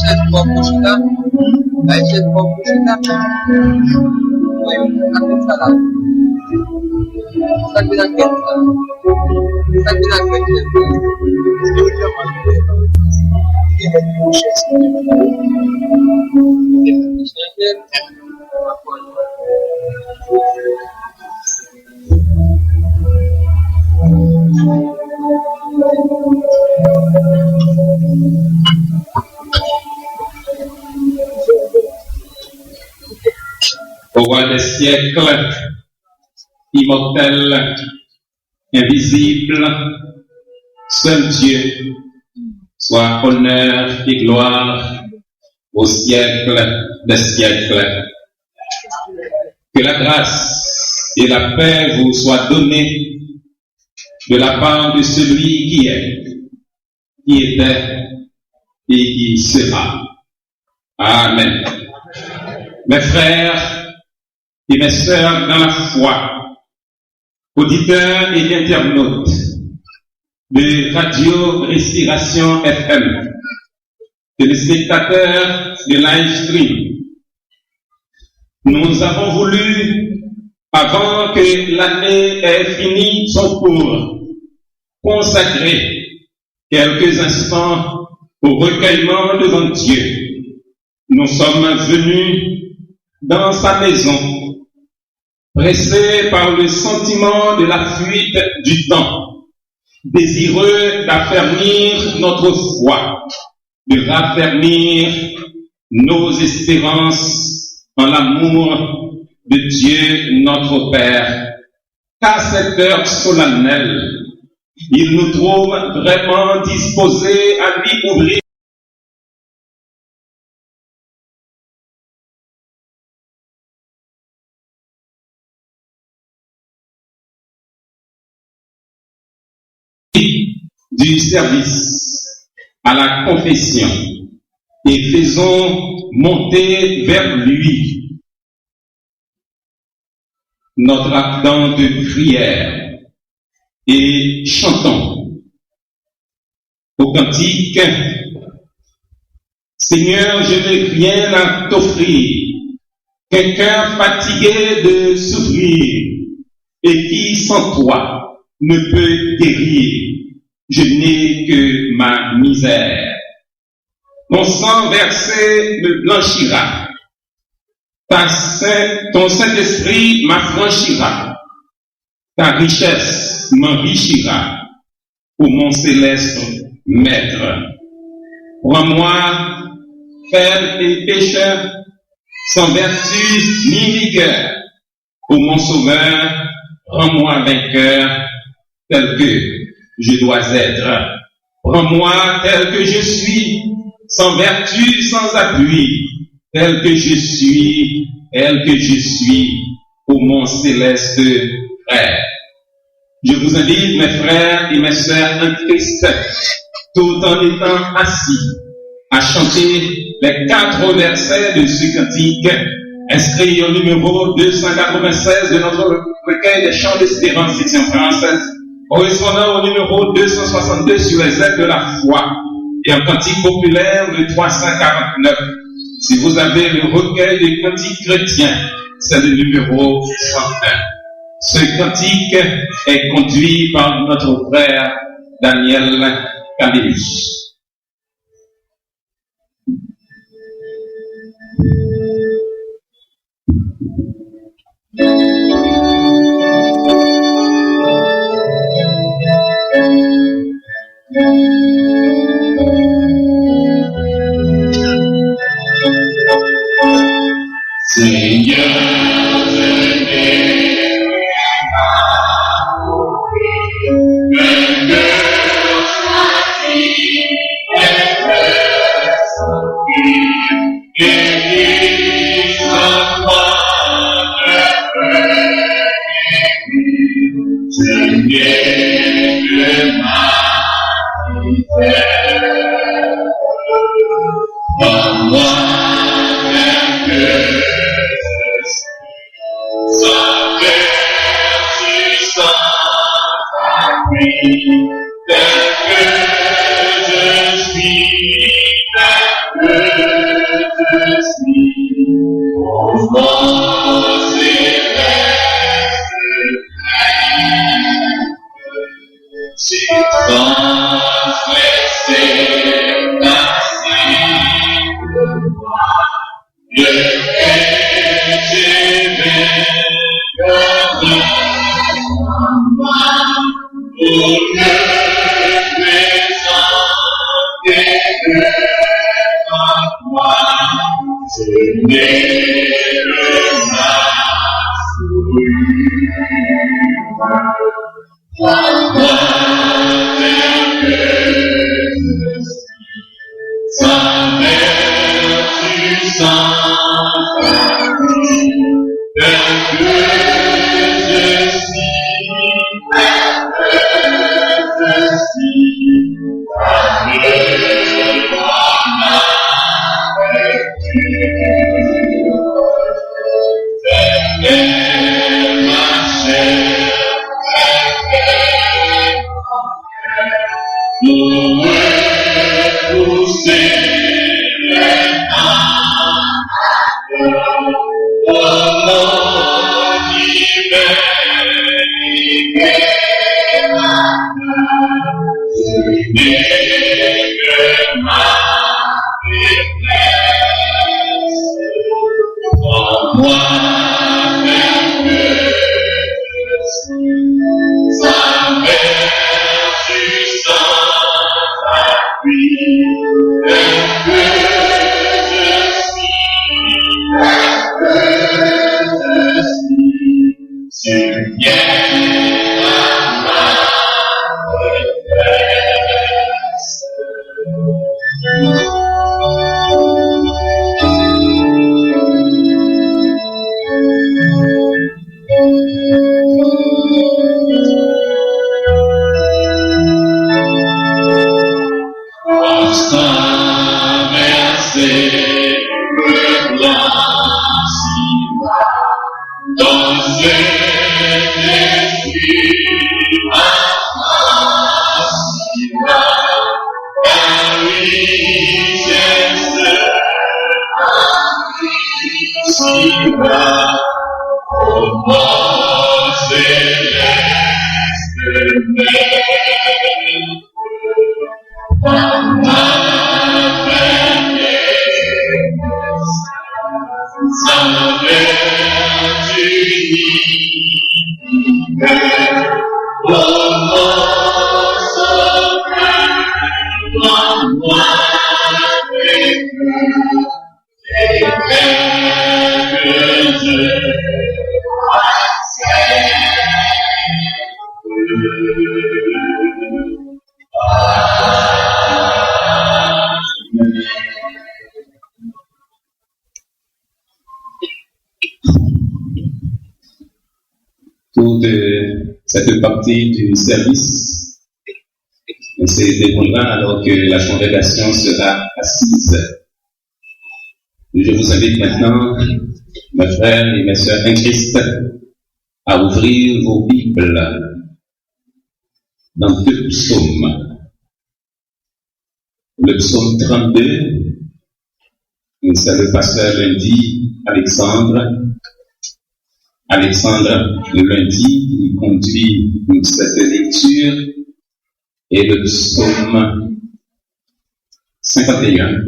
cette proposition-là, voyons, à tout ça là. Ça que la quête, ça que la quête, Au roi des siècles, immortel, invisible, seul Dieu, soit honneur et gloire au siècle des siècles. Que la grâce et la paix vous soient données de la part de celui qui est, qui était et qui sera. Amen. Mes frères et mes sœurs dans la foi, auditeurs et internautes de Radio Respiration FM, téléspectateurs de live stream, nous avons voulu, avant que l'année ait fini son cours, consacrer quelques instants au recueillement devant Dieu. Nous sommes venus dans sa maison, pressés par le sentiment de la fuite du temps, désireux d'affermir notre foi, de raffermir nos espérances en l'amour de Dieu notre Père. Qu'à cette heure solennelle, il nous trouve vraiment disposés à lui ouvrir du service à la confession et faisons monter vers lui notre ardente prière et chantons au cantique. Seigneur, je n'ai rien à t'offrir qu'un cœur fatigué de souffrir et qui sans toi ne peut guérir. Je n'ai que ma misère. Ton sang versé me blanchira. Ton Saint-Esprit m'affranchira. Ta richesse m'enrichira. Ô mon céleste Maître, prends-moi, faible et pécheur, sans vertu ni vigueur. Ô mon Sauveur, rends-moi vainqueur, tel que je dois être. Prends-moi tel que je suis, sans vertu, sans appui, tel que je suis, ô mon céleste frère. Je vous invite, mes frères et mes sœurs en Christ, tout en étant assis, à chanter les 4 versets de ce cantique, inscrit au numéro 296 de notre recueil des chants d'espérance, section française, correspondant au numéro 262 sur les ailes de la foi, et un cantique populaire de 349. Si vous avez le recueil des cantiques chrétiens, c'est le numéro 101. Ce cantique est conduit par notre frère Daniel Camélie. Seigneur, je n'ai pas oublié, mais cœur choisi, et sorti, et qui sans toi je n'ai que ma misère. Par moi, tel que je suis, tel que Toute cette partie du service se déroulera alors que la congrégation sera assise. Je vous invite maintenant, mes frères et mes sœurs en Christ, à ouvrir vos Bibles dans deux psaumes. Le psaume 32, c'est le pasteur lundi Alexandre, le lundi, il conduit cette lecture, et le psaume 51,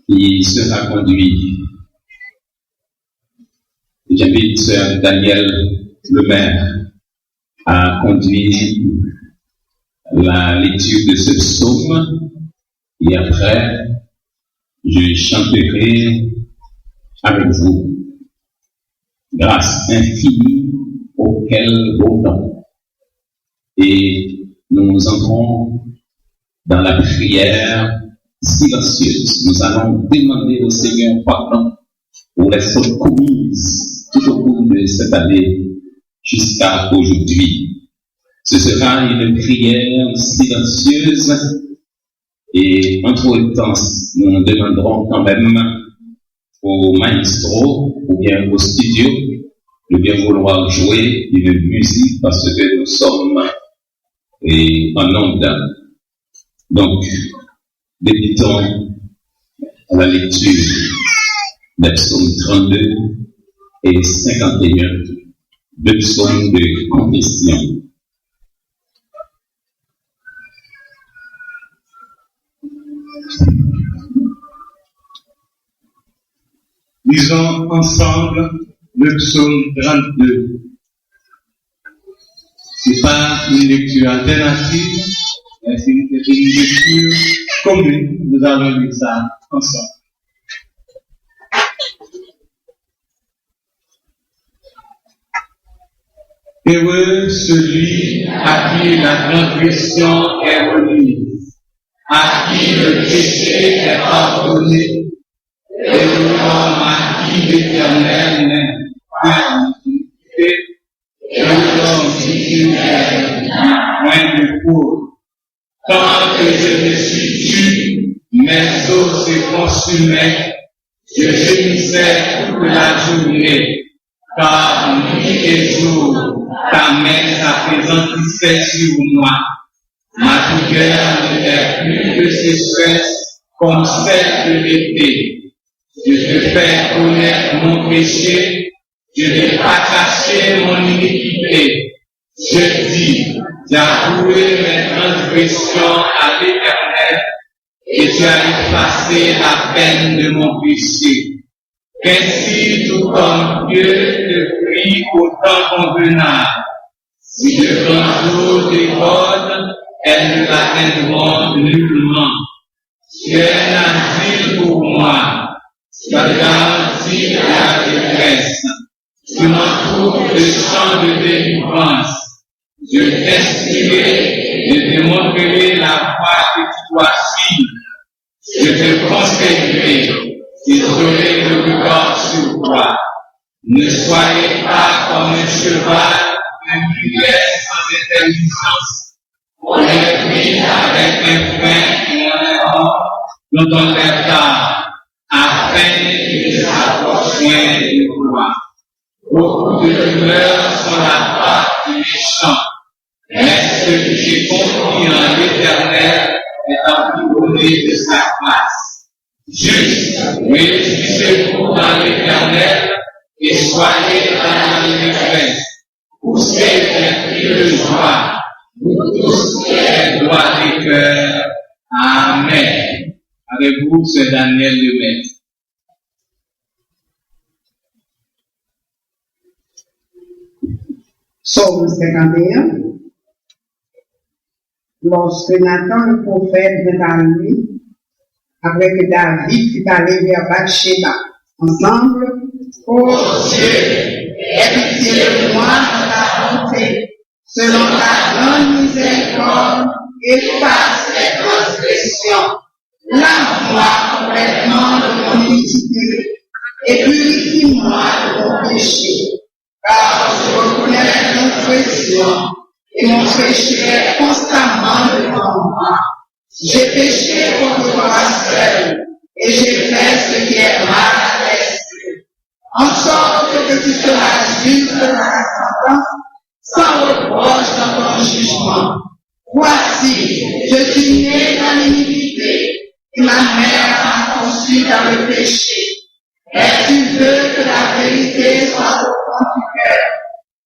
il sera conduit. J'invite Sœur Daniel Lemaire à conduire la lecture de ce psaume, et après, je chanterai avec vous. Grâce infinie auquel beau nom. Et nous entrons dans la prière silencieuse. Nous allons demander au Seigneur pardon pour les fautes commises tout au cours de cette année jusqu'à aujourd'hui. Ce sera une prière silencieuse et entre-temps, nous demanderons quand même au maestro ou bien au studio de bien vouloir jouer une musique parce que nous sommes en onde. Donc, débutons la lecture des psaumes 32 et 51, deux psaumes de confession. Lisons ensemble le psaume 32. Ce n'est pas une lecture alternative, mais c'est une lecture commune. Nous allons lire ça ensemble. Heureux celui à qui la transgression est remise, à qui le péché est pardonné, et l'homme à qui l'Éternel n'est point iniquité, et l'homme qui n'est point de pauvre. Tant que je me suis tu, mes os se consumaient, je gémissais toute la journée, car nuit et jour, ta main s'appesantissait sur moi. Ma douleur n'était plus de sécheresse comme celle de l'été. Je te fais connaître mon péché, je n'ai pas caché mon iniquité. Je dis, j'ai avoué mes transgressions à l'Éternel, et tu as effacé la peine de mon péché. Ainsi, tout comme Dieu te prie au temps convenable, si de grands jours débordent, elles ne l'atteindront nullement. Tu es un asile pour moi, tu as garanti la détresse, tu m'entoures de chants de délivrance. Je t'inspirerai, je te montrerai la voie que tu dois suivre. Je te conseillerai, et j'aurai le regard sur toi. Ne soyez pas comme un cheval de muette sans intelligence. On est pris avec un frein et un or dont on les garde, afin qu'ils s'approchent loin de toi. Beaucoup de rumeurs sont la part du méchant. Mais celui qui confie en l'Éternel est environné de sa face. Juste, réjouissez-vous dans l'Éternel et soyez dans la détresse. Poussez un cri de joie, vous tous les doigts des cœurs. Amen. Avec vous, c'est Daniel Lemaitre. Psaume 51. Lorsque Nathan le prophète vint à lui, après que David fut allé vers Bathsheba, ensemble, ô Dieu, aie pitié de moi dans ta bonté, selon ta grande miséricorde, efface les transgressions. Lave-moi complètement de mon iniquité et purifie-moi de mon péché, car je reconnais les transgressions et mon péché est constamment devant moi. J'ai péché contre toi seul, et j'ai fait ce qui est mal à l'esprit. En sorte que tu seras juste dans la sentence, sans reproche dans ton jugement. Voici, je suis né dans l'iniquité, et ma mère m'a conçu dans le péché. Et tu veux que la vérité soit au fond du cœur.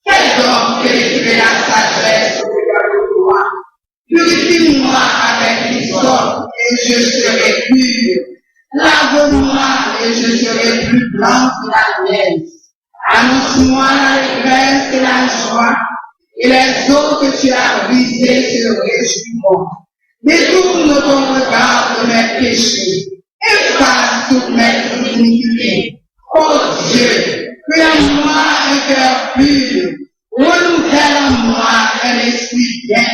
Fais donc pénétrer la sagesse au cœur de toi. Purifie-moi avec l'hysope et je serai pur. Lave-moi et je serai plus blanc que la neige. Annonce-moi la régresse et la joie, et les eaux que tu as brisées se réjouiront. Détourne ton regard de mes péchés, efface toutes mes iniquités. Oh Dieu, crée en moi un cœur pur, renouvelle en moi un esprit bien